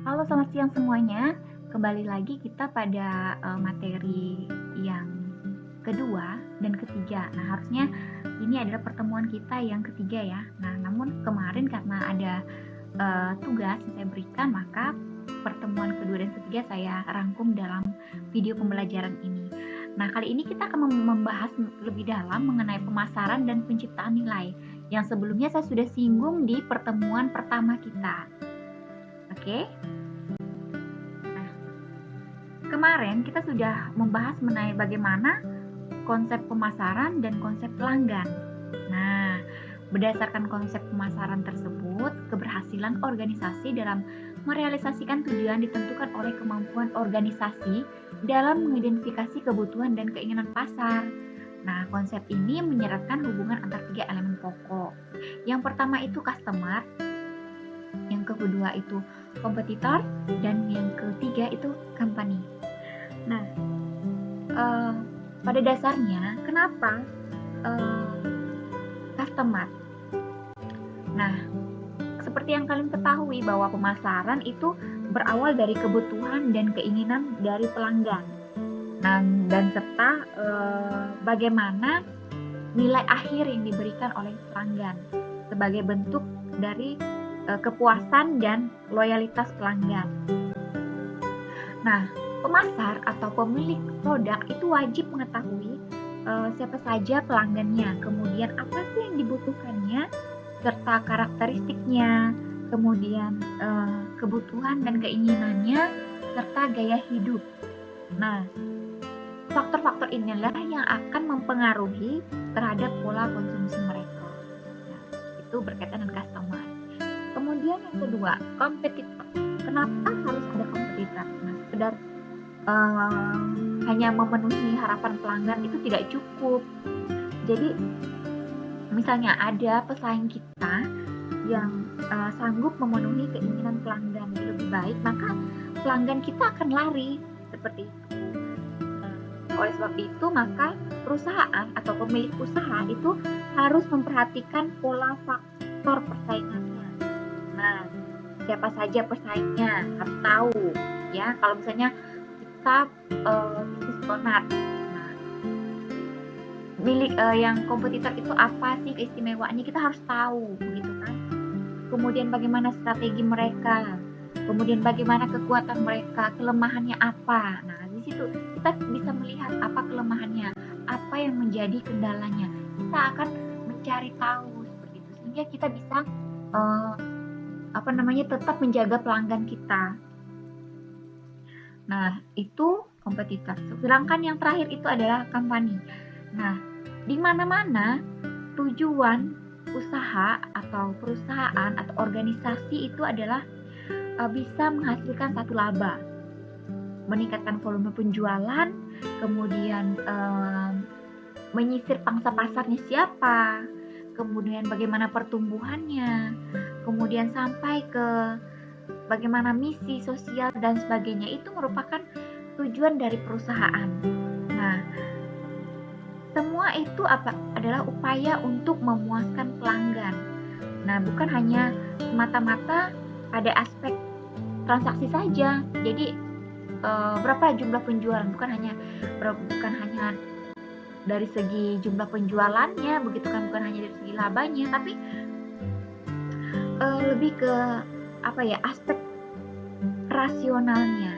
Halo, selamat siang semuanya. Kembali lagi kita pada materi yang kedua dan ketiga. Nah, harusnya ini adalah pertemuan kita yang ketiga ya. Nah, namun kemarin karena ada tugas yang saya berikan, maka pertemuan kedua dan ketiga saya rangkum dalam video pembelajaran ini. Nah, kali ini kita akan membahas lebih dalam mengenai pemasaran dan penciptaan nilai yang sebelumnya saya sudah singgung di pertemuan pertama kita. Oke? Kemarin kita sudah membahas mengenai bagaimana konsep pemasaran dan konsep pelanggan. Nah, berdasarkan konsep pemasaran tersebut, keberhasilan organisasi dalam merealisasikan tujuan ditentukan oleh kemampuan organisasi dalam mengidentifikasi kebutuhan dan keinginan pasar. Nah, konsep ini menyeratkan hubungan antar tiga elemen pokok. Yang pertama itu customer, yang kedua itu kompetitor, dan yang ketiga itu company. Nah, pada dasarnya kenapa customer? Nah, seperti yang kalian ketahui bahwa pemasaran itu berawal dari kebutuhan dan keinginan dari pelanggan. Nah, dan serta bagaimana nilai akhir yang diberikan oleh pelanggan sebagai bentuk dari kepuasan dan loyalitas pelanggan. Nah, pemasar atau pemilik produk itu wajib mengetahui siapa saja pelanggannya, kemudian apa sih yang dibutuhkannya, serta karakteristiknya, kemudian kebutuhan dan keinginannya, serta gaya hidup. Nah, faktor-faktor inilah yang akan mempengaruhi terhadap pola konsumsi mereka. Nah, itu berkaitan dengan customer. Kemudian yang kedua, kompetitor. Kenapa harus ada kompetitor? Nah, sekedar hanya memenuhi harapan pelanggan itu tidak cukup. Jadi misalnya ada pesaing kita yang sanggup memenuhi keinginan pelanggan lebih baik, maka pelanggan kita akan lari seperti itu. Oleh sebab itu, maka perusahaan atau pemilik usaha itu harus memperhatikan pola faktor persaingannya. Nah, siapa saja pesaingnya harus tahu ya. Kalau misalnya kita bisnis donat, nah, milik yang kompetitor itu apa sih keistimewaannya, kita harus tahu begitu kan. Kemudian bagaimana strategi mereka, kemudian bagaimana kekuatan mereka, kelemahannya apa. Nah, di situ kita bisa melihat apa kelemahannya, apa yang menjadi kendalanya. Kita akan mencari tahu seperti itu sehingga kita bisa tetap menjaga pelanggan kita. Nah, itu kompetitor. Sedangkan yang terakhir itu adalah company. Nah, di mana-mana tujuan usaha atau perusahaan atau organisasi itu adalah bisa menghasilkan satu laba, meningkatkan volume penjualan, kemudian menyisir pangsa pasarnya siapa, kemudian bagaimana pertumbuhannya, kemudian sampai ke bagaimana misi sosial dan sebagainya. Itu merupakan tujuan dari perusahaan. Nah, semua itu adalah upaya untuk memuaskan pelanggan. Nah, bukan hanya semata-mata pada aspek transaksi saja. Jadi berapa jumlah penjualan, bukan hanya dari segi jumlah penjualannya, begitu kan, bukan hanya dari segi labanya, tapi lebih ke aspek rasionalnya,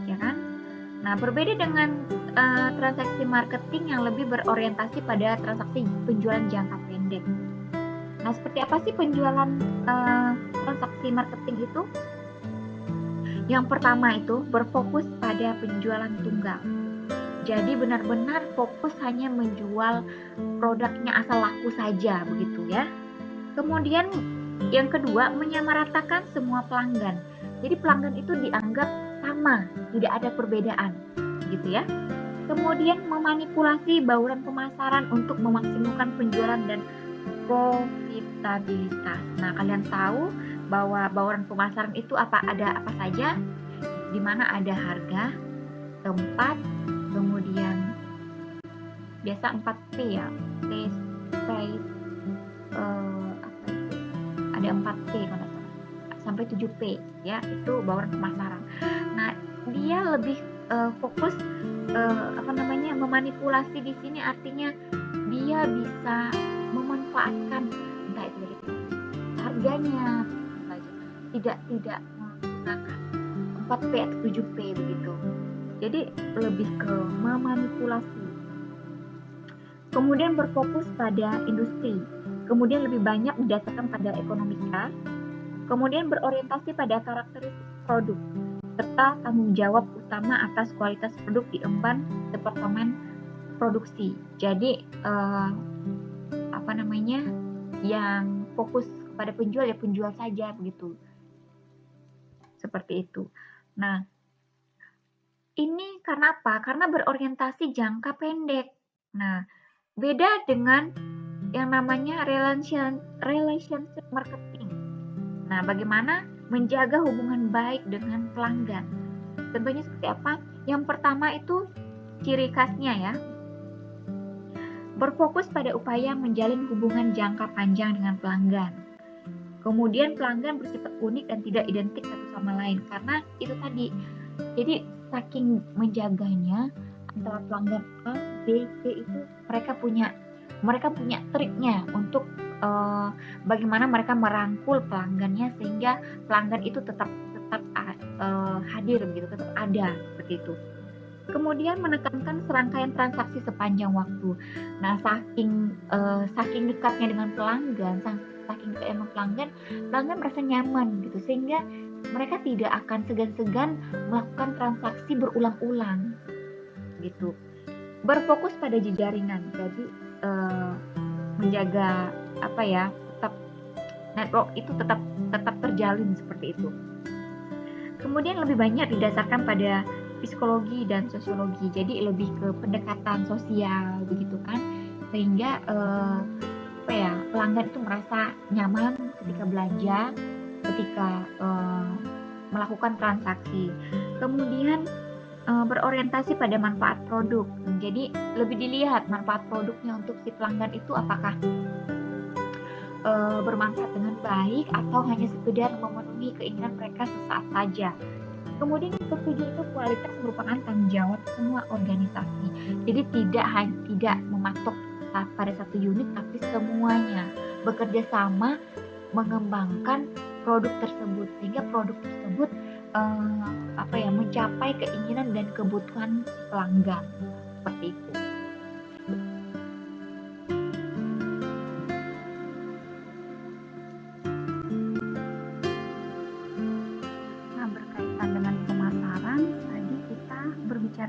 ya kan? Nah, berbeda dengan transaksi marketing yang lebih berorientasi pada transaksi penjualan jangka pendek. Nah, seperti apa sih penjualan transaksi marketing itu? Yang pertama itu berfokus pada penjualan tunggal. Jadi benar-benar fokus hanya menjual produknya asal laku saja, begitu ya. Kemudian yang kedua, menyamaratakan semua pelanggan. Jadi pelanggan itu dianggap sama, tidak ada perbedaan, gitu ya. Kemudian memanipulasi bauran pemasaran untuk memaksimalkan penjualan dan profitabilitas. Nah, kalian tahu bahwa bauran pemasaran itu ada apa saja? Di mana ada harga, tempat, kemudian biasa 4P ya, place, price, ada 4P kalau salah, sampai 7P ya, itu bauran pemasaran. Nah, dia lebih fokus memanipulasi di sini, artinya dia bisa memanfaatkan entah itu dari harganya, tidak menggunakan 4P atau 7P begitu. Jadi lebih ke memanipulasi. Kemudian berfokus pada industri. Kemudian lebih banyak didasarkan pada ekonomika. Kemudian berorientasi pada karakteristik produk serta tanggung jawab utama atas kualitas produk diemban departemen produksi. Jadi yang fokus kepada penjual ya penjual saja begitu. Seperti itu. Nah, ini karena apa? Karena berorientasi jangka pendek. Nah, beda dengan yang namanya relationship marketing. Nah, bagaimana menjaga hubungan baik dengan pelanggan? Tentunya seperti apa? Yang pertama itu ciri khasnya ya. Berfokus pada upaya menjalin hubungan jangka panjang dengan pelanggan. Kemudian pelanggan bersifat unik dan tidak identik satu sama lain karena itu tadi. Jadi saking menjaganya antara pelanggan A, B, C itu mereka punya triknya untuk bagaimana mereka merangkul pelanggannya sehingga pelanggan itu tetap hadir begitu, tetap ada seperti itu. Kemudian menekankan serangkaian transaksi sepanjang waktu. Nah, saking dekatnya dengan pelanggan, pelanggan merasa nyaman gitu, sehingga mereka tidak akan segan-segan melakukan transaksi berulang-ulang gitu. Berfokus pada jejaringan, jadi menjaga tetap network itu tetap terjalin seperti itu. Kemudian lebih banyak didasarkan pada psikologi dan sosiologi, jadi lebih ke pendekatan sosial begitu kan, sehingga pelanggan itu merasa nyaman ketika belanja, ketika melakukan transaksi. Kemudian berorientasi pada manfaat produk, jadi lebih dilihat manfaat produknya untuk si pelanggan itu apakah bermanfaat dengan baik atau hanya sekedar memenuhi keinginan mereka sesaat saja. Kemudian yang ketujuh itu kualitas merupakan tanggung jawab semua organisasi. Jadi tidak mematok pada satu unit, tapi semuanya bekerja sama mengembangkan produk tersebut sehingga produk tersebut mencapai keinginan dan kebutuhan pelanggan seperti itu.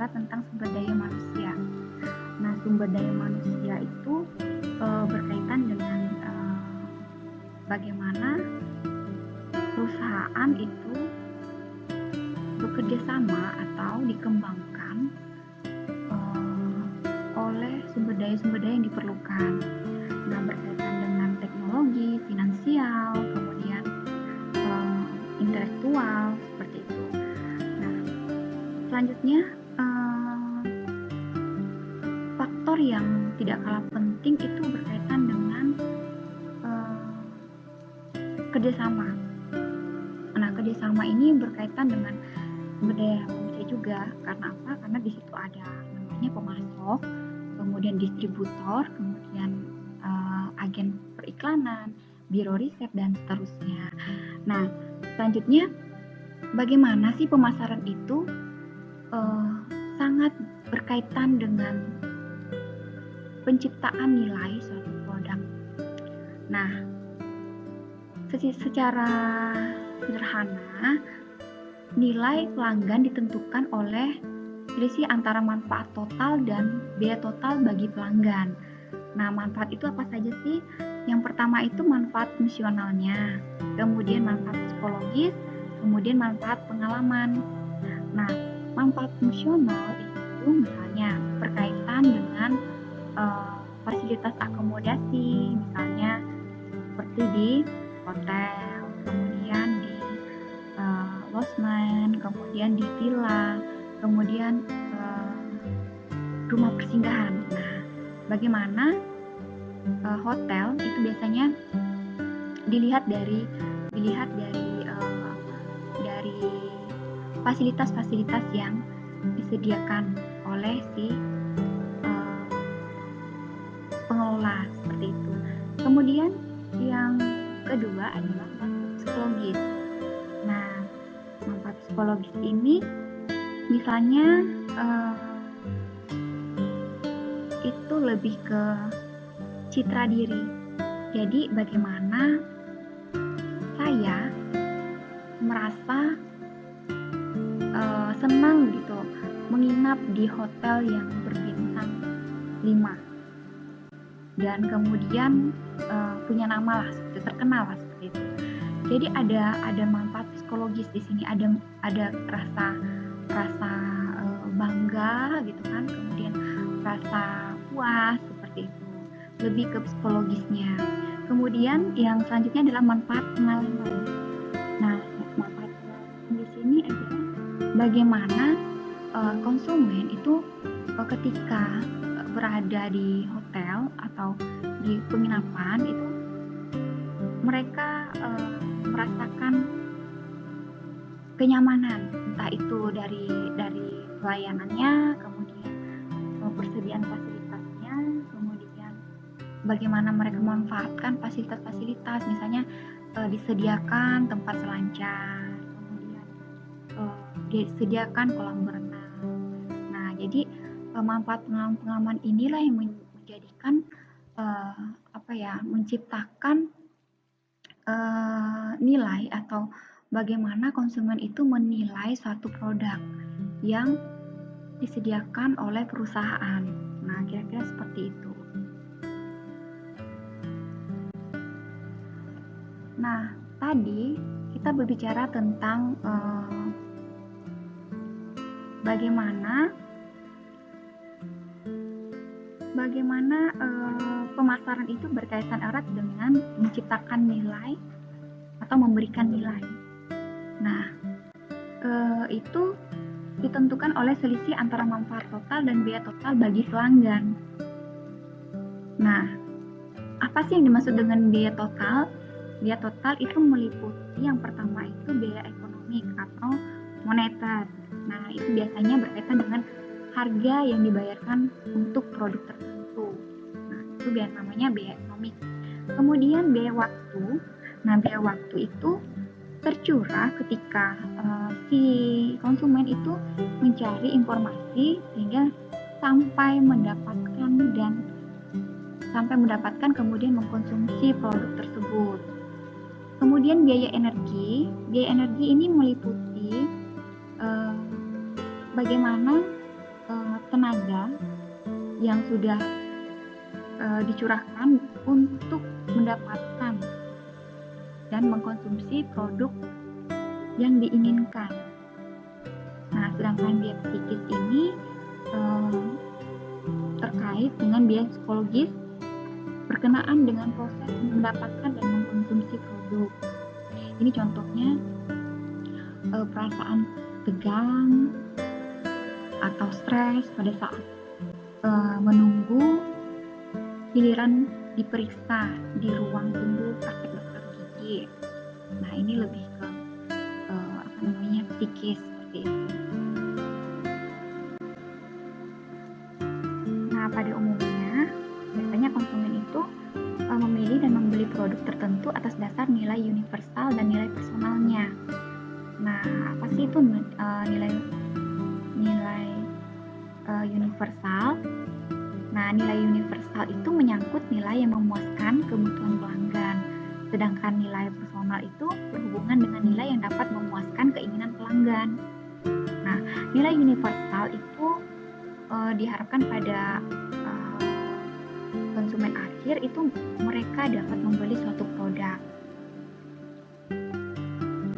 Tentang sumber daya manusia. Nah, sumber daya manusia itu berkaitan dengan bagaimana perusahaan itu bekerja sama atau dikembangkan oleh sumber daya yang diperlukan. Nah, berkaitan dengan teknologi, finansial, kemudian intelektual, seperti itu. Nah, selanjutnya faktor yang tidak kalah penting itu berkaitan dengan kerjasama. Nah, kerjasama ini berkaitan dengan sumber daya manusia juga. Karena apa? Karena di situ ada namanya pemasok, kemudian distributor, kemudian agen periklanan, biro riset, dan seterusnya. Nah, selanjutnya bagaimana sih pemasaran itu sangat berkaitan dengan penciptaan nilai suatu produk. Nah, secara sederhana, nilai pelanggan ditentukan oleh selisih antara manfaat total dan biaya total bagi pelanggan. Nah, manfaat itu apa saja sih? Yang pertama itu manfaat fungsionalnya, kemudian manfaat psikologis, kemudian manfaat pengalaman. Nah, manfaat fungsional itu misalnya berkaitan dengan fasilitas akomodasi, misalnya seperti di hotel, kemudian di losmen, kemudian di villa, kemudian rumah persinggahan. Nah, bagaimana hotel itu biasanya dilihat dari fasilitas-fasilitas yang disediakan oleh si pengelola seperti itu. Kemudian yang kedua adalah manfaat psikologis. Nah, manfaat psikologis ini misalnya itu lebih ke citra diri. Jadi bagaimana saya merasa senang gitu menginap di hotel yang berbintang 5 dan kemudian punya nama lah, terkenal lah seperti itu. Jadi ada manfaat psikologis di sini, ada rasa bangga gitu kan, kemudian rasa puas seperti itu, lebih ke psikologisnya. Kemudian yang selanjutnya adalah manfaat pengalaman. Nah, manfaat pengalaman di sini adalah bagaimana konsumen itu ketika berada di hotel atau di penginapan itu mereka merasakan kenyamanan, entah itu dari pelayanannya, kemudian persediaan fasilitasnya, kemudian bagaimana mereka memanfaatkan fasilitas-fasilitas, misalnya disediakan tempat selancar, kemudian disediakan kolam berenang. Nah, jadi manfaat pengalaman inilah yang menjadikan menciptakan nilai atau bagaimana konsumen itu menilai suatu produk yang disediakan oleh perusahaan. Nah, kira-kira seperti itu. Nah, tadi kita berbicara tentang bagaimana pemasaran itu berkaitan erat dengan menciptakan nilai atau memberikan nilai. Nah, itu ditentukan oleh selisih antara manfaat total dan biaya total bagi pelanggan. Nah, apa sih yang dimaksud dengan biaya total? Biaya total itu meliputi yang pertama itu biaya ekonomik atau moneter. Nah, itu biasanya berkaitan dengan harga yang dibayarkan untuk produk tertentu. Nah, itu namanya biaya ekonomik. Kemudian biaya waktu. Nah, biaya waktu itu tercurah ketika si konsumen itu mencari informasi sehingga sampai mendapatkan kemudian mengkonsumsi produk tersebut. Kemudian biaya energi ini meliputi bagaimana tenaga yang sudah dicurahkan untuk mendapatkan dan mengkonsumsi produk yang diinginkan. Nah, sedangkan biaya psikis ini terkait dengan biaya psikologis berkenaan dengan proses mendapatkan dan mengkonsumsi produk. Ini contohnya perasaan tegang atau stres pada saat menunggu giliran diperiksa di ruang tunggu praktek dokter gigi. Nah, ini lebih ke psikis seperti itu. Nah, pada umumnya biasanya konsumen itu memilih dan membeli produk tertentu atas dasar nilai universal dan nilai personalnya. Nah, apa sih itu nilai universal? Nah, nilai universal itu menyangkut nilai yang memuaskan kebutuhan pelanggan, sedangkan nilai personal itu berhubungan dengan nilai yang dapat memuaskan keinginan pelanggan. Nah, nilai universal itu diharapkan pada konsumen akhir itu mereka dapat membeli suatu produk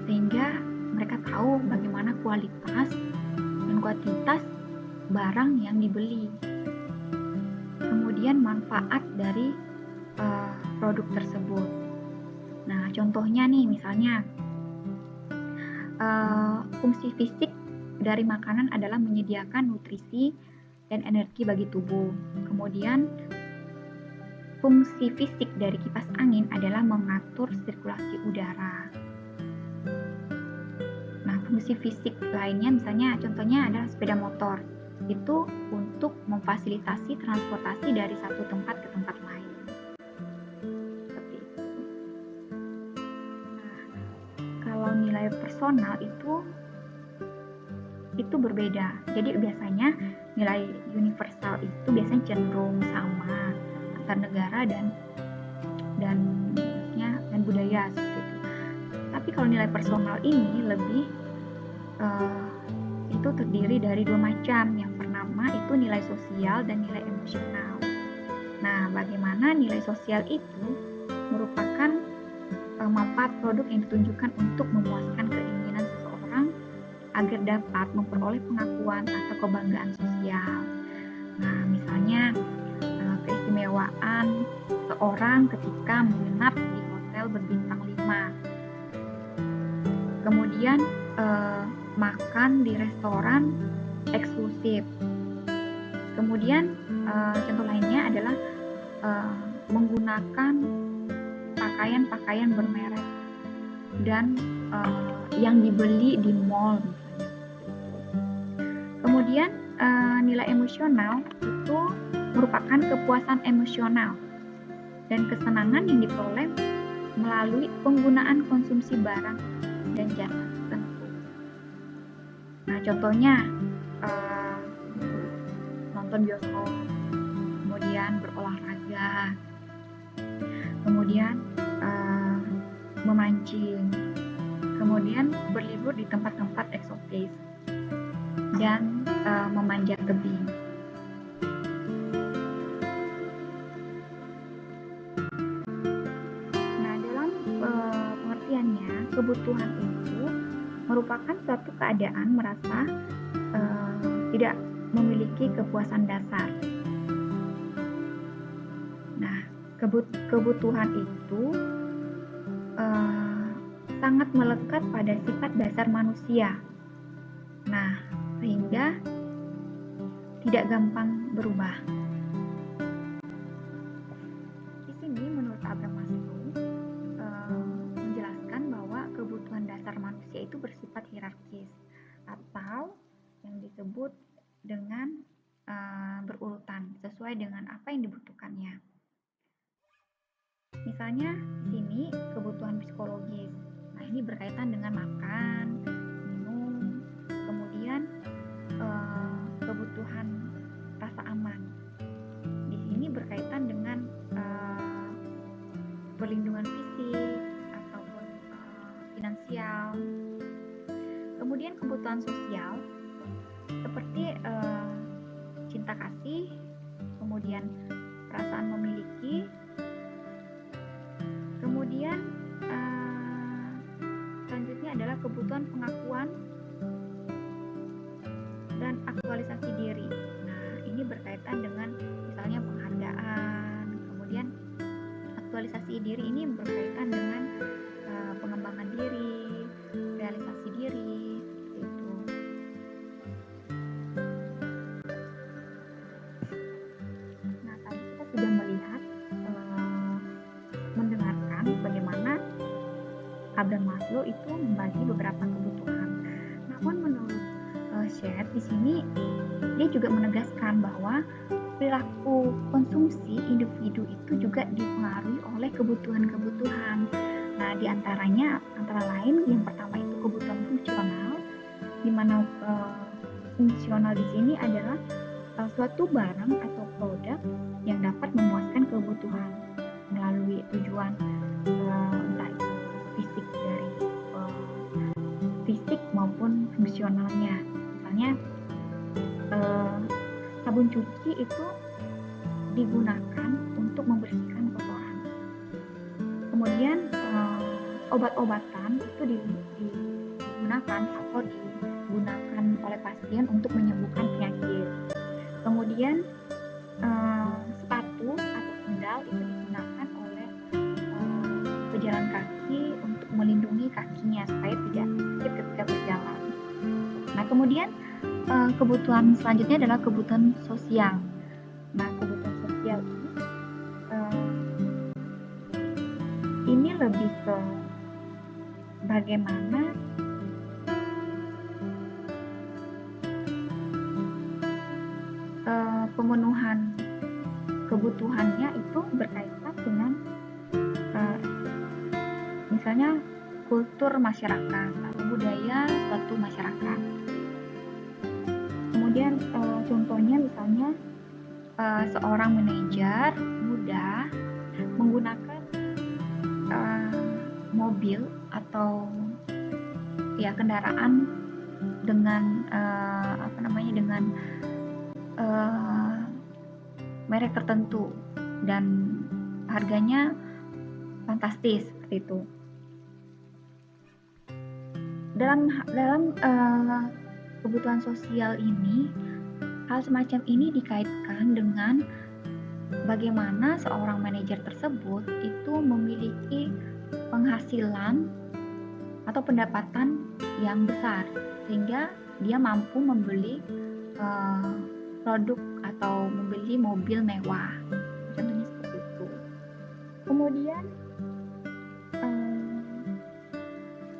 sehingga mereka tahu bagaimana kualitas dan kuantitas barang yang dibeli, kemudian manfaat dari produk tersebut. Nah, contohnya nih, misalnya fungsi fisik dari makanan adalah menyediakan nutrisi dan energi bagi tubuh. Kemudian fungsi fisik dari kipas angin adalah mengatur sirkulasi udara. Nah, fungsi fisik lainnya, misalnya contohnya adalah sepeda motor. Itu untuk memfasilitasi transportasi dari satu tempat ke tempat lain. Seperti itu. Nah, kalau nilai personal itu berbeda. Jadi biasanya nilai universal itu biasanya cenderung sama antar negara dan budaya seperti itu. Tapi kalau nilai personal ini lebih itu terdiri dari dua macam. Yang pertama itu nilai sosial dan nilai emosional. Nah, bagaimana nilai sosial itu merupakan manfaat produk yang ditunjukkan untuk memuaskan keinginan seseorang agar dapat memperoleh pengakuan atau kebanggaan sosial. Nah, misalnya keistimewaan seorang ketika menginap di hotel berbintang 5. Kemudian makan di restoran eksklusif. Kemudian contoh lainnya adalah menggunakan pakaian-pakaian bermerek dan yang dibeli di mall misalnya. Kemudian nilai emosional itu merupakan kepuasan emosional dan kesenangan yang diperoleh melalui penggunaan konsumsi barang dan jasa tertentu. Nah, contohnya nonton bioskop, kemudian berolahraga, kemudian memancing, kemudian berlibur di tempat-tempat eksotis, dan memanjat tebing. Nah, dalam pengertiannya, kebutuhan itu merupakan suatu keadaan merasa tidak memiliki kepuasan dasar. Nah, kebutuhan itu sangat melekat pada sifat dasar manusia. Nah, sehingga tidak gampang berubah. Di sini menurut Abraham Maslow menjelaskan bahwa kebutuhan dasar manusia itu bersifat hierarkis atau yang disebut dengan berurutan sesuai dengan apa yang dibutuhkannya. Misalnya di sini kebutuhan psikologis. Nah, ini berkaitan dengan makan, minum, kemudian kebutuhan rasa aman. Di sini berkaitan dengan perlindungan fisik ataupun finansial. Kemudian kebutuhan sosial seperti cinta kasih, kemudian perasaan memiliki, kemudian selanjutnya adalah kebutuhan pengakuan dan aktualisasi diri. Nah, ini berkaitan dengan misalnya penghargaan, kemudian aktualisasi diri ini berkaitan dengan pengembangan diri, realisasi diri, seperti itu. Nah, tadi kita sudah melihat, mendengarkan bagaimana Abraham Maslow itu membagi beberapa kebutuhan. Namun menurut Shedd di sini dia juga menegaskan bahwa perilaku konsumsi individu itu juga dipengaruhi oleh kebutuhan-kebutuhan. Nah, antara lain yang pertama itu kebutuhan fungsional, di mana fungsional di sini adalah suatu barang atau produk yang dapat memuaskan kebutuhan melalui tujuan entah itu fisik dari fisik maupun fungsionalnya. Misalnya sabun cuci itu digunakan untuk membersihkan kotoran. Kemudian obat-obatan itu digunakan atau digunakan oleh pasien untuk menyembuhkan penyakit. Kemudian sepatu atau sandal itu digunakan oleh pejalan kaki untuk melindungi kakinya supaya tidak sakit ketika berjalan. Nah, kemudian kebutuhan selanjutnya adalah kebutuhan sosial. Nah, kebutuhan sosial ini lebih ke bagaimana masyarakat atau budaya suatu masyarakat. Kemudian contohnya misalnya seorang manajer muda menggunakan mobil atau ya kendaraan dengan dengan merek tertentu dan harganya fantastis seperti itu. Dalam kebutuhan sosial ini, hal semacam ini dikaitkan dengan bagaimana seorang manajer tersebut itu memiliki penghasilan atau pendapatan yang besar sehingga dia mampu membeli produk atau membeli mobil mewah, contohnya seperti itu. Kemudian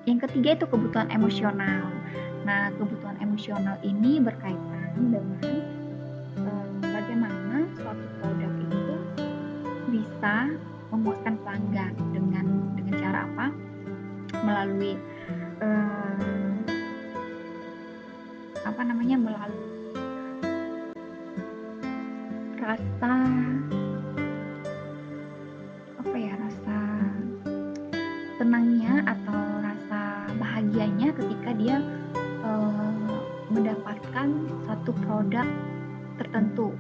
yang ketiga itu kebutuhan emosional. Nah, kebutuhan emosional ini berkaitan dengan bagaimana suatu produk itu bisa memuaskan pelanggan dengan cara apa? Melalui melalui rasa senangnya atau rasa bahagianya ketika dia mendapatkan satu produk tertentu.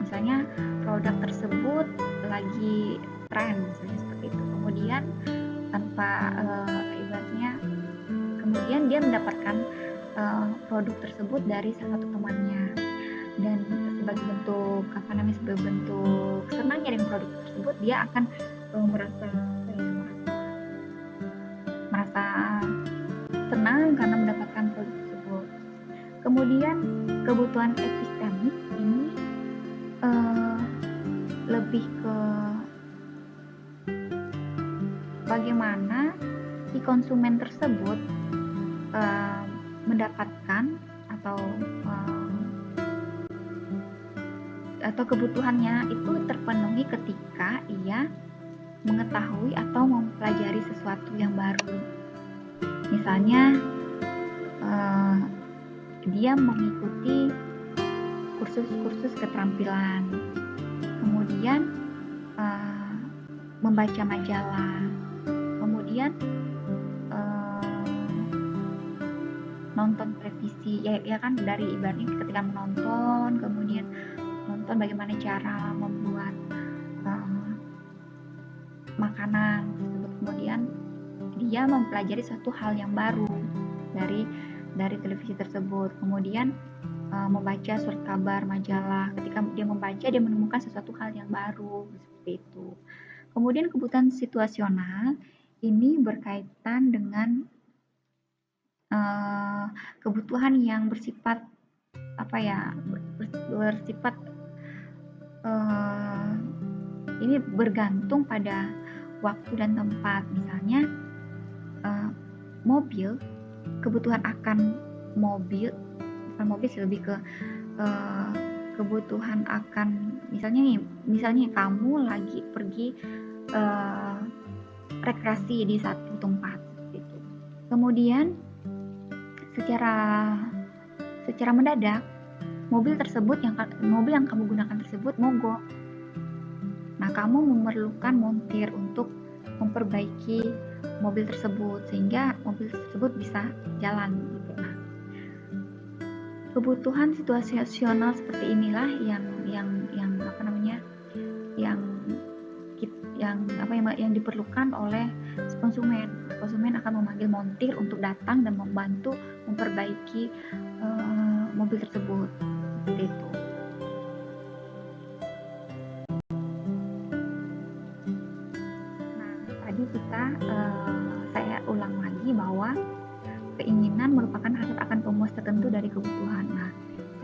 Misalnya produk tersebut lagi tren, misalnya seperti itu. Kemudian tanpa kemudian dia mendapatkan produk tersebut dari salah satu temannya, dan sebagai bentuk senangnya dengan produk tersebut, dia akan merasa senang karena mendapatkan produk tersebut. Kemudian kebutuhan epistemik ini lebih ke bagaimana si konsumen tersebut mendapatkan atau kebutuhannya itu terpenuhi ketika ia mengetahui atau mempelajari sesuatu yang baru. Misalnya dia mengikuti kursus keterampilan, kemudian membaca majalah, kemudian nonton televisi, ya kan, dari ibaratnya ketika menonton, kemudian nonton bagaimana cara membuat makanan tersebut, kemudian dia mempelajari suatu hal yang baru dari televisi tersebut, kemudian membaca surat kabar, majalah. Ketika dia membaca, dia menemukan sesuatu hal yang baru, seperti itu. Kemudian kebutuhan situasional ini berkaitan dengan kebutuhan yang bersifat ini bergantung pada waktu dan tempat. Misalnya mobil, kebutuhan akan mobil, bukan mobil sih, lebih ke kebutuhan akan misalnya kamu lagi pergi rekreasi di satu tempat gitu. Kemudian secara mendadak mobil yang kamu gunakan tersebut mogok. Nah, kamu memerlukan montir untuk memperbaiki mobil tersebut sehingga mobil tersebut bisa jalan gitu. Nah, kebutuhan situasional seperti inilah yang diperlukan oleh konsumen. Konsumen akan memanggil montir untuk datang dan membantu memperbaiki mobil tersebut, seperti itu. Nah, tadi saya ulang lagi bahwa keinginan merupakan hasrat akan pemuas tertentu dari kebutuhan. Nah,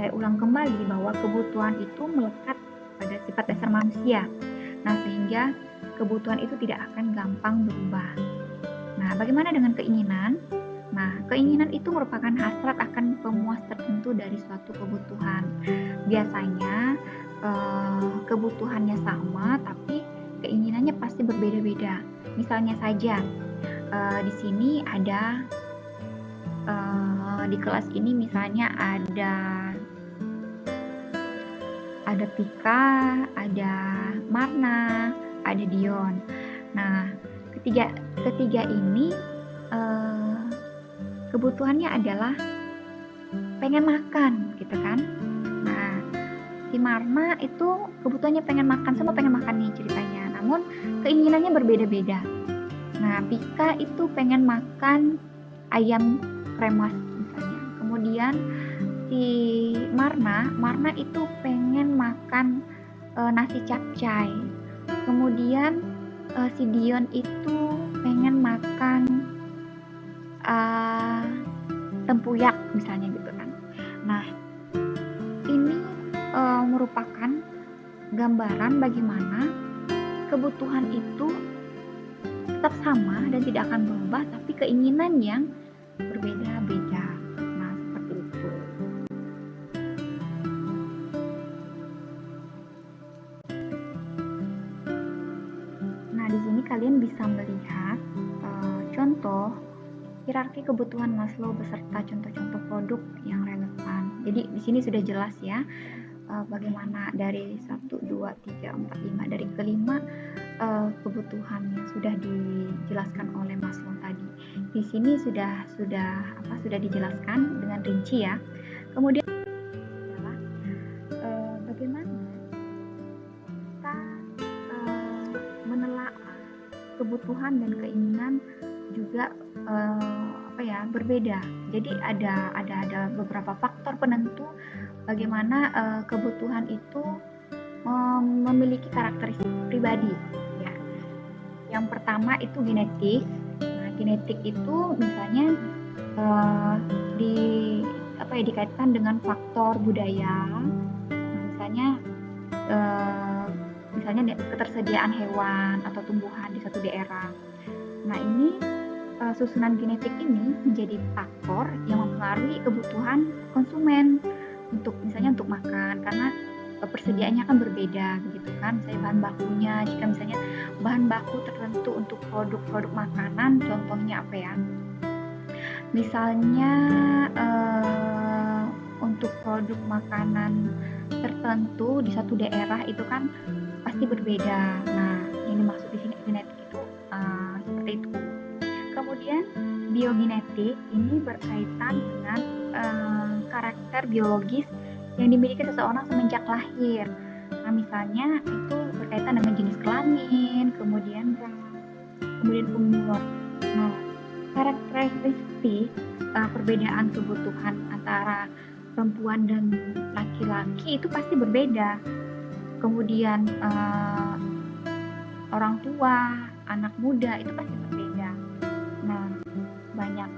saya ulang kembali bahwa kebutuhan itu melekat pada sifat dasar manusia. Nah, sehingga kebutuhan itu tidak akan gampang berubah. Nah, bagaimana dengan keinginan? Nah, keinginan itu merupakan hasrat akan pemuas tertentu dari suatu kebutuhan. Biasanya kebutuhannya sama, tapi keinginannya pasti berbeda-beda. Misalnya saja, di sini ada di kelas ini misalnya ada Pika, ada Marna, ada Dion. Nah, ketiga ini kebutuhannya adalah pengen makan, gitu kan? Nah, si Marna itu kebutuhannya pengen makan, semua pengen makan nih ceritanya. Namun keinginannya berbeda-beda. Nah, Pika itu pengen makan ayam kremas misalnya. Kemudian si Marna itu pengen makan nasi capcay. Kemudian si Dion itu pengen makan tempuyak misalnya gitu kan. Nah, ini merupakan gambaran bagaimana kebutuhan itu tetap sama dan tidak akan berubah, tapi keinginan yang berbeda-beda. Nah, seperti itu. Nah, di sini kalian bisa melihat contoh hierarki kebutuhan Maslow beserta contoh-contoh produk yang relevan. Jadi di sini sudah jelas ya bagaimana dari 1, 2, 3, 4, 5 dari kelima kebutuhan yang sudah dijelaskan oleh Maslow tadi. Di sini sudah dijelaskan dengan rinci ya. Kemudian adalah bagaimana kita menelaah kebutuhan dan keinginan juga berbeda. Jadi ada beberapa faktor penentu bagaimana kebutuhan itu memiliki karakteristik pribadi. Ya. Yang pertama itu genetik. Nah, genetik itu misalnya dikaitkan dengan faktor budaya. Nah, misalnya ketersediaan hewan atau tumbuhan di suatu daerah. Nah, ini susunan genetik ini menjadi faktor yang mempengaruhi kebutuhan konsumen misalnya untuk makan, karena persediaannya kan berbeda begitu kan. Misalnya bahan bakunya, jika misalnya bahan baku tertentu untuk produk-produk makanan, contohnya apa ya? Misalnya untuk produk makanan tertentu di satu daerah itu kan pasti berbeda. Nah, yang dimaksud di sini genetik itu seperti itu. Kemudian biogenetik ini berkaitan dengan karakter biologis yang dimiliki seseorang semenjak lahir. Nah, misalnya itu berkaitan dengan jenis kelamin, kemudian umur. Nah, karakteristik perbedaan kebutuhan antara perempuan dan laki-laki itu pasti berbeda. Kemudian orang tua, anak muda itu pasti berbeda. Nah, banyak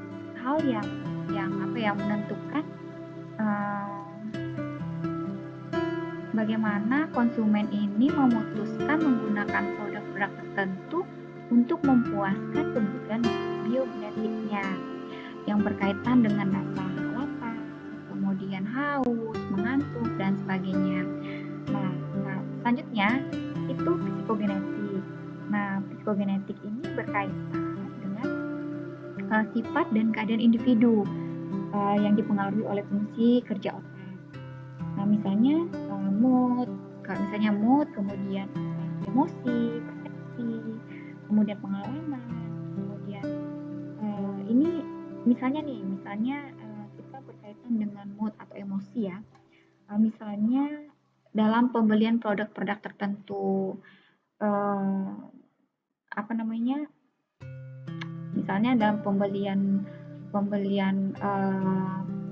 hal yang menentukan bagaimana konsumen ini memutuskan menggunakan produk-produk tertentu untuk memuaskan kebutuhan biogenetiknya yang berkaitan dengan rasa lapar, kemudian haus, mengantuk, dan sebagainya. Nah, selanjutnya itu psikogenetik. Nah, psikogenetik ini berkaitan dengan sifat dan keadaan individu yang dipengaruhi oleh fungsi kerja otak. Nah, misalnya mood, kemudian emosi, persepsi, kemudian pengalaman, kemudian ini misalnya kita berkaitan dengan mood atau emosi ya. Misalnya dalam pembelian produk-produk tertentu, misalnya dalam pembelian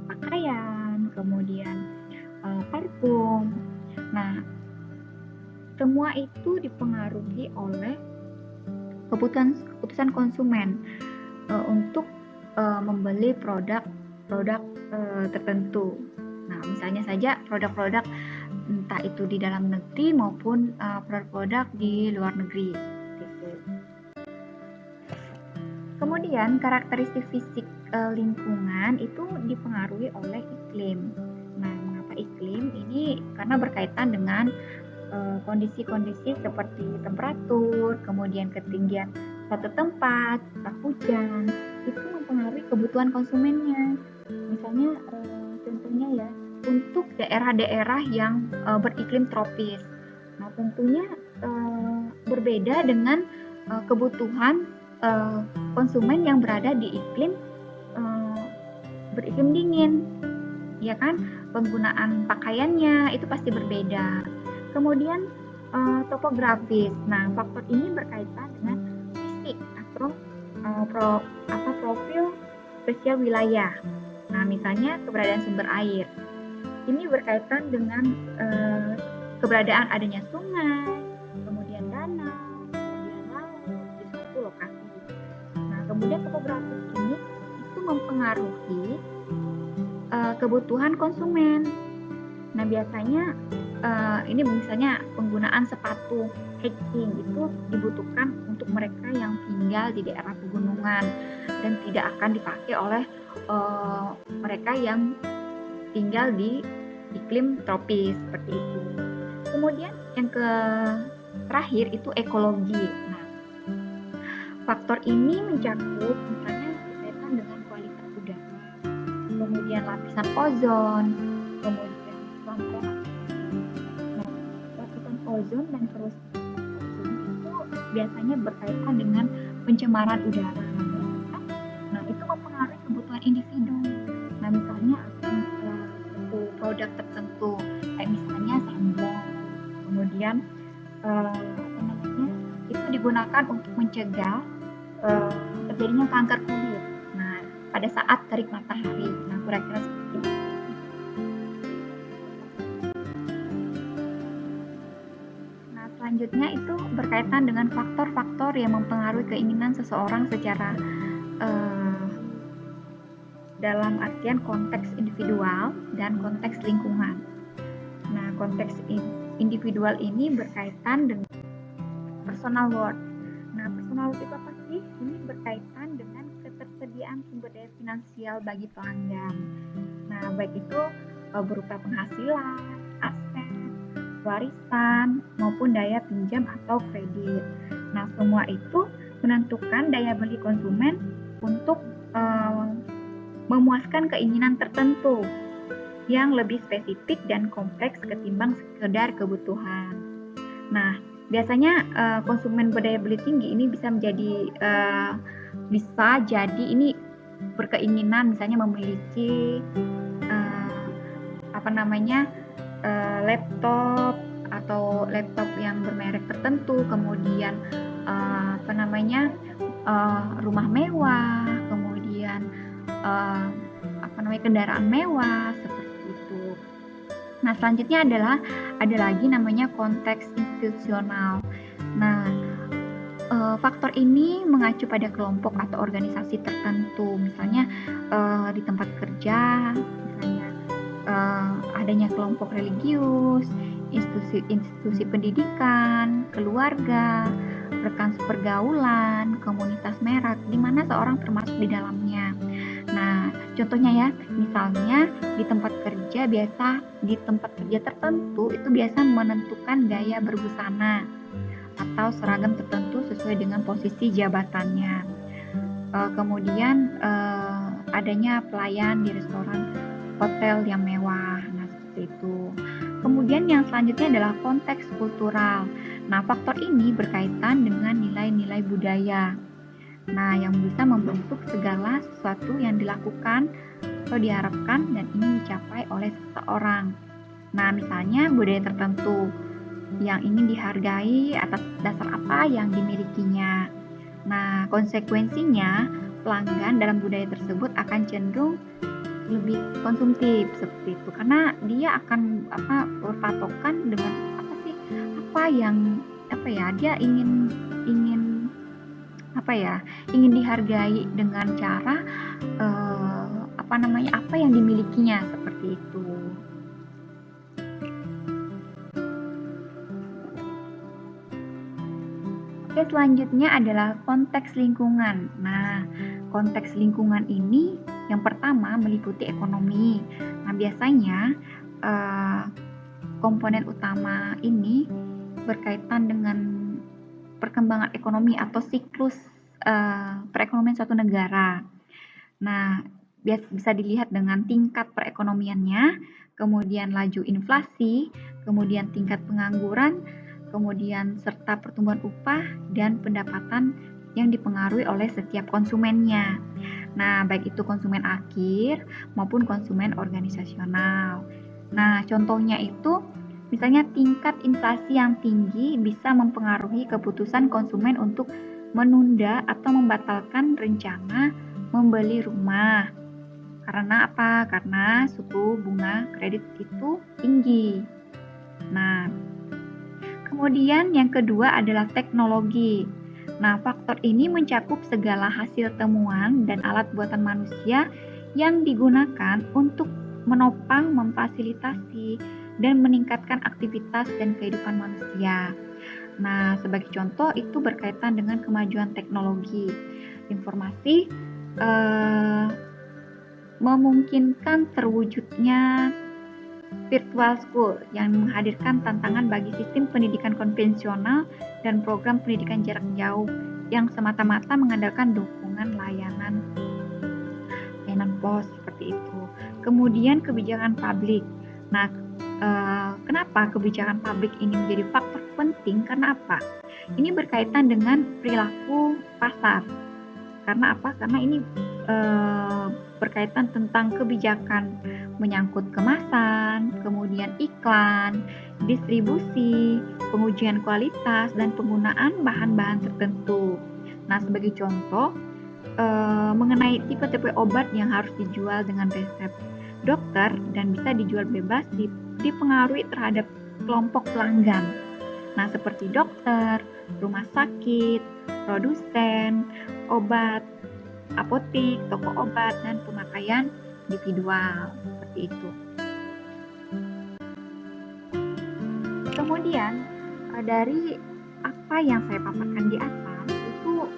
pakaian, kemudian parfum. Nah, semua itu dipengaruhi oleh keputusan konsumen untuk membeli produk tertentu. Nah, misalnya saja produk-produk entah itu di dalam negeri maupun produk-produk di luar negeri. Kemudian karakteristik fisik lingkungan itu dipengaruhi oleh iklim. Nah, mengapa iklim? Ini karena berkaitan dengan kondisi-kondisi seperti temperatur, kemudian ketinggian Satu tempat, curah hujan, itu mempengaruhi kebutuhan konsumennya. Misalnya contohnya ya, untuk daerah-daerah yang beriklim tropis. Nah, tentunya berbeda dengan kebutuhan konsumen yang berada di iklim beriklim dingin, ya kan? Penggunaan pakaiannya itu pasti berbeda. Kemudian topografis. Nah, faktor ini berkaitan dengan fisik atau profil spesial wilayah. Nah, misalnya keberadaan sumber air. Ini berkaitan dengan keberadaan adanya sungai, kemudian danau, kemudian laut di suatu lokasi. Nah, kemudian topografis ini itu mempengaruhi kebutuhan konsumen. Nah, biasanya ini misalnya penggunaan sepatu hiking itu dibutuhkan untuk mereka yang tinggal di daerah pegunungan dan tidak akan dipakai oleh mereka yang tinggal di iklim tropis seperti itu. Kemudian yang terakhir itu ekologi. Nah, faktor ini mencakup misalnya berkaitan dengan kualitas udara, kemudian lapisan ozon, kemudian lapisan ozon dan kerusakan ozon itu biasanya berkaitan dengan pencemaran udara. Nah, itu mempengaruhi kebutuhan individu. Nah, misalnya satu produk tertentu, kayak misalnya sunblock, kemudian itu digunakan untuk mencegah terjadinya kanker kulit. Nah, pada saat terik matahari. Nah, kira-kira seperti itu. Nah, selanjutnya itu berkaitan dengan faktor-faktor yang mempengaruhi keinginan seseorang secara dalam artian konteks individual dan konteks lingkungan. Nah, konteks individual ini berkaitan dengan personal worth. Nah, personal worth itu apa sih? Ini berkaitan dengan ketersediaan sumber daya finansial bagi pelanggan. Nah, baik itu berupa penghasilan, aset, warisan, maupun daya pinjam atau kredit. Nah, semua itu menentukan daya beli konsumen untuk memuaskan keinginan tertentu yang lebih spesifik dan kompleks ketimbang sekedar kebutuhan. Nah, biasanya konsumen berdaya beli tinggi ini bisa jadi ini berkeinginan misalnya memiliki laptop atau laptop yang bermerek tertentu, kemudian rumah mewah, kemudian kendaraan mewah seperti itu. Nah, selanjutnya ada lagi namanya konteks institusional. Nah, faktor ini mengacu pada kelompok atau organisasi tertentu, misalnya di tempat kerja, misalnya adanya kelompok religius, institusi pendidikan, keluarga, rekan sepergaulan, komunitas merek, di mana seorang termasuk di dalamnya. Nah, contohnya ya, misalnya di tempat kerja tertentu itu biasa menentukan gaya berbusana atau seragam tertentu sesuai dengan posisi jabatannya. Kemudian adanya pelayan di restoran hotel yang mewah. Nah, seperti itu. Kemudian yang selanjutnya adalah konteks kultural. Nah, faktor ini berkaitan dengan nilai-nilai budaya. Nah, yang bisa membentuk segala sesuatu yang dilakukan atau diharapkan dan ingin dicapai oleh seseorang. Nah, misalnya budaya tertentu yang ingin dihargai atas dasar apa yang dimilikinya. Nah, konsekuensinya pelanggan dalam budaya tersebut akan cenderung lebih konsumtif seperti itu, karena dia akan berpatokan dengan dia ingin dihargai dengan cara apa yang dimilikinya seperti itu. Oke, selanjutnya adalah konteks lingkungan. Nah, konteks lingkungan ini yang pertama meliputi ekonomi. Nah, biasanya komponen utama ini berkaitan dengan perkembangan ekonomi atau siklus perekonomian suatu negara. Nah, bisa dilihat dengan tingkat perekonomiannya, kemudian laju inflasi, kemudian tingkat pengangguran, kemudian serta pertumbuhan upah dan pendapatan yang dipengaruhi oleh setiap konsumennya. Nah, baik itu konsumen akhir maupun konsumen organisasional. Nah, contohnya itu misalnya tingkat inflasi yang tinggi bisa mempengaruhi keputusan konsumen untuk menunda atau membatalkan rencana membeli rumah. Karena apa? Karena suku bunga kredit itu tinggi. Nah, kemudian yang kedua adalah teknologi. Nah, faktor ini mencakup segala hasil temuan dan alat buatan manusia yang digunakan untuk menopang, memfasilitasi, dan meningkatkan aktivitas dan kehidupan manusia. Nah, sebagai contoh itu berkaitan dengan kemajuan teknologi. Informasi memungkinkan terwujudnya virtual school yang menghadirkan tantangan bagi sistem pendidikan konvensional dan program pendidikan jarak jauh yang semata-mata mengandalkan dukungan layanan pos seperti itu. Kemudian kebijakan publik. Nah, kenapa kebijakan publik ini menjadi faktor penting? Karena apa? Ini berkaitan dengan perilaku pasar. Karena apa? Karena ini berkaitan tentang kebijakan menyangkut kemasan, kemudian iklan, distribusi, pengujian kualitas, dan penggunaan bahan-bahan tertentu. Nah, sebagai contoh, mengenai tipe-tipe obat yang harus dijual dengan resep dokter dan bisa dijual bebas dipengaruhi terhadap kelompok pelanggan. Nah, seperti dokter, rumah sakit, produsen, obat, apotek, toko obat, dan pemakaian individual. Seperti itu. Kemudian, dari apa yang saya paparkan di atas, itu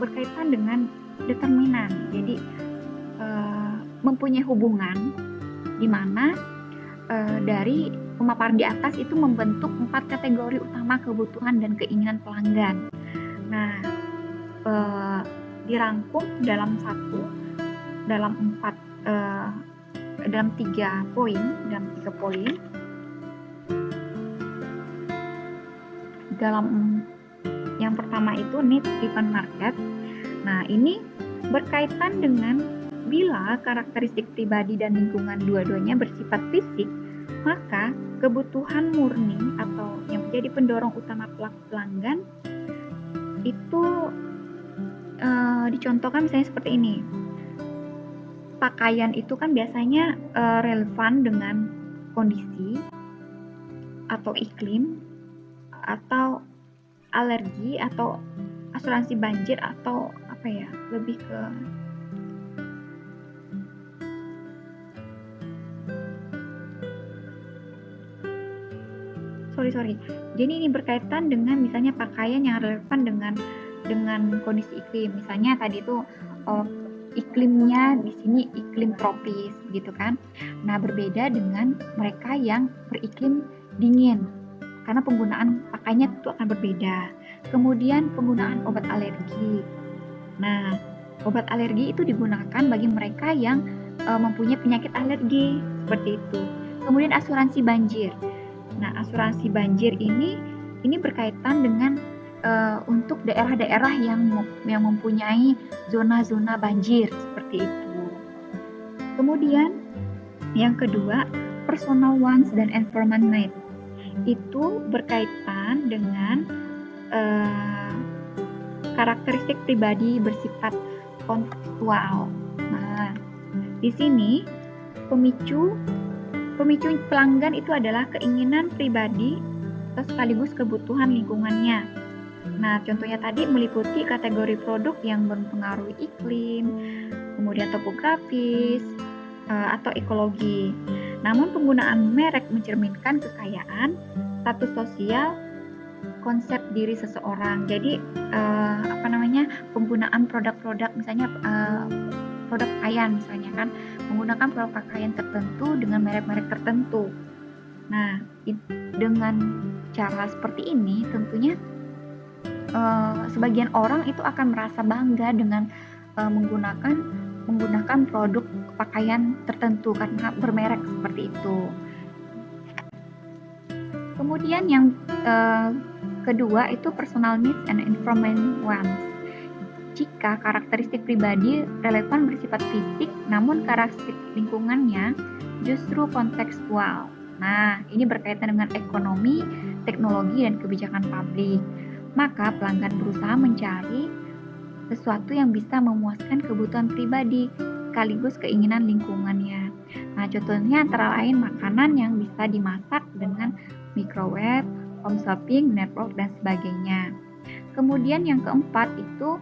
berkaitan dengan determinan. Jadi, mempunyai hubungan di mana dari pemaparan di atas itu membentuk 4 kategori utama kebutuhan dan keinginan pelanggan. Nah, dirangkum dalam 3 poin. Dalam yang pertama itu need driven market. Nah, ini berkaitan dengan bila karakteristik pribadi dan lingkungan dua-duanya bersifat fisik, maka kebutuhan murni atau yang menjadi pendorong utama pelanggan itu dicontohkan misalnya seperti ini. Pakaian itu kan biasanya relevan dengan kondisi atau iklim atau alergi atau asuransi banjir atau apa ya, lebih ke Jadi ini berkaitan dengan misalnya pakaian yang relevan dengan kondisi iklim. Misalnya tadi itu iklimnya di sini iklim tropis gitu kan. Nah, berbeda dengan mereka yang beriklim dingin. Karena penggunaan pakaiannya itu akan berbeda. Kemudian penggunaan obat alergi. Nah, obat alergi itu digunakan bagi mereka yang mempunyai penyakit alergi seperti itu. Kemudian asuransi banjir. Nah, asuransi banjir ini berkaitan dengan untuk daerah-daerah yang mempunyai zona-zona banjir seperti itu. Kemudian yang kedua, personal wants dan environment need. Itu berkaitan dengan karakteristik pribadi bersifat kontekstual. Nah, di sini pemicu pelanggan itu adalah keinginan pribadi atau sekaligus kebutuhan lingkungannya. Nah, contohnya tadi meliputi kategori produk yang mempengaruhi iklim, kemudian topografis, atau ekologi. Namun penggunaan merek mencerminkan kekayaan, status sosial, konsep diri seseorang. Jadi, penggunaan produk-produk misalnya produk pakaian misalnya kan, menggunakan produk pakaian tertentu dengan merek-merek tertentu. Nah, dengan cara seperti ini tentunya sebagian orang itu akan merasa bangga dengan menggunakan produk pakaian tertentu karena bermerek seperti itu. Kemudian yang kedua itu personal needs and environment wants. Jika karakteristik pribadi relevan bersifat fisik, namun karakteristik lingkungannya justru kontekstual. Nah, ini berkaitan dengan ekonomi, teknologi, dan kebijakan publik. Maka pelanggan berusaha mencari sesuatu yang bisa memuaskan kebutuhan pribadi sekaligus keinginan lingkungannya. Nah, contohnya antara lain makanan yang bisa dimasak dengan microwave, home shopping, network, dan sebagainya. Kemudian yang keempat itu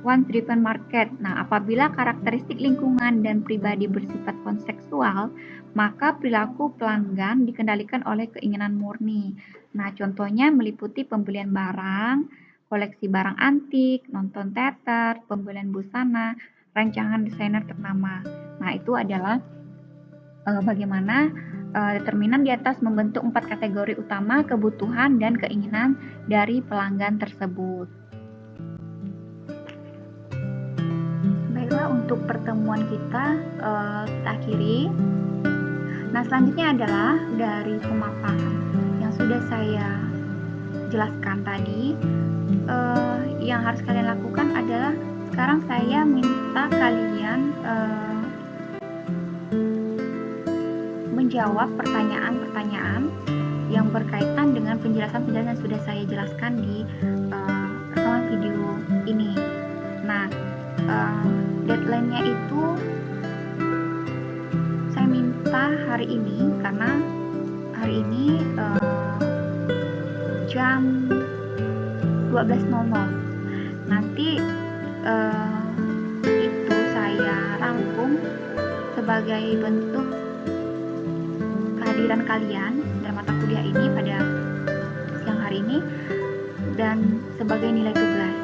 want driven market. Nah, apabila karakteristik lingkungan dan pribadi bersifat kontekstual, maka perilaku pelanggan dikendalikan oleh keinginan murni. Nah, contohnya meliputi pembelian barang, koleksi barang antik, nonton teater, pembelian busana, rancangan desainer ternama. Nah, itu adalah bagaimana determinan di atas membentuk 4 kategori utama kebutuhan dan keinginan dari pelanggan tersebut. Baiklah, untuk pertemuan kita akhiri. Nah, selanjutnya adalah dari pemaparan yang sudah saya jelaskan tadi, yang harus kalian lakukan adalah sekarang saya minta kalian menjawab pertanyaan-pertanyaan yang berkaitan dengan penjelasan-penjelasan yang sudah saya jelaskan di rekaman video ini. Nah, deadline-nya itu saya minta hari ini karena hari ini jam 12.00. Nanti itu saya rangkum sebagai bentuk kehadiran kalian dalam mata kuliah ini pada siang hari ini dan sebagai nilai tugas.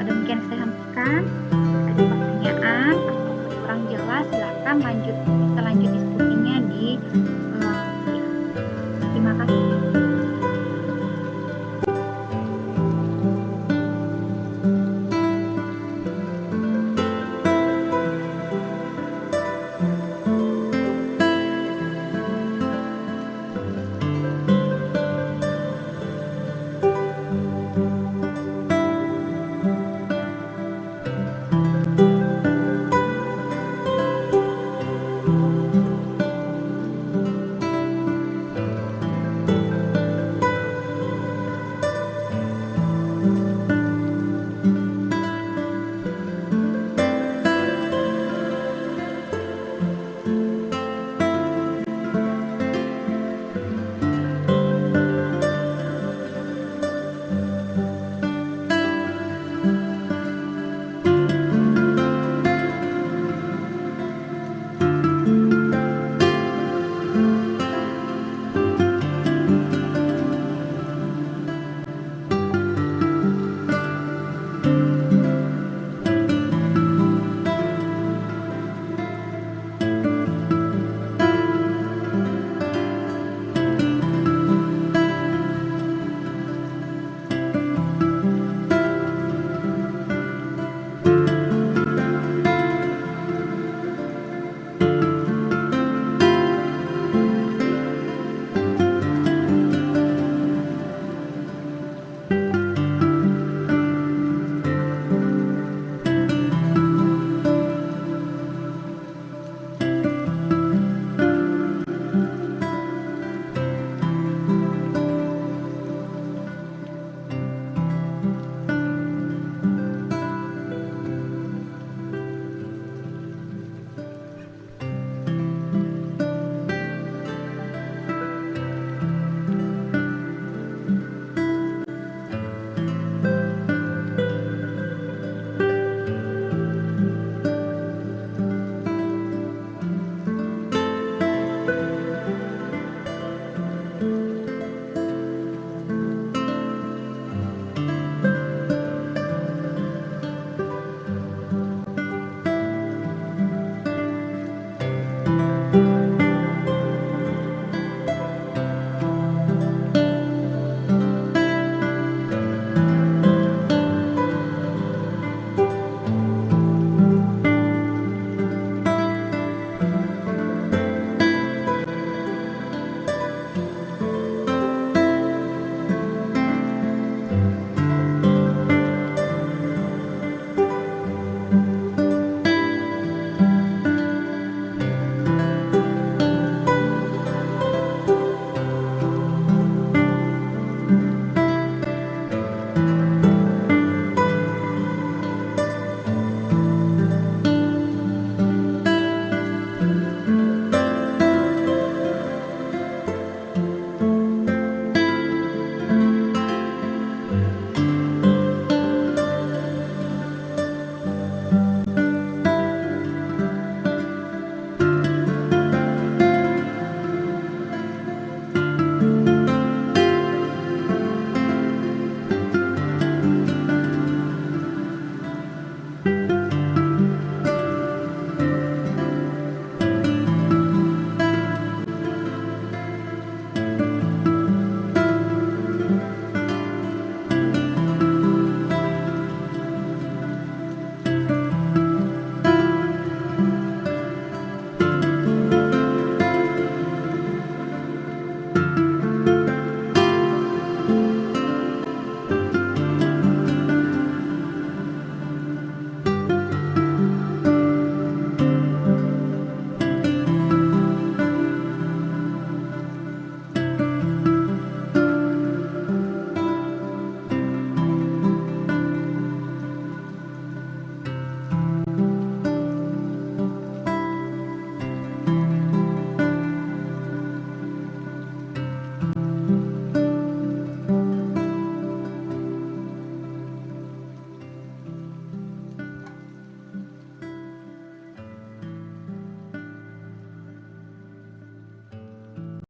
Demikian saya sampaikan. Ada pertanyaan atau kurang jelas, silakan bisa lanjut diskusinya di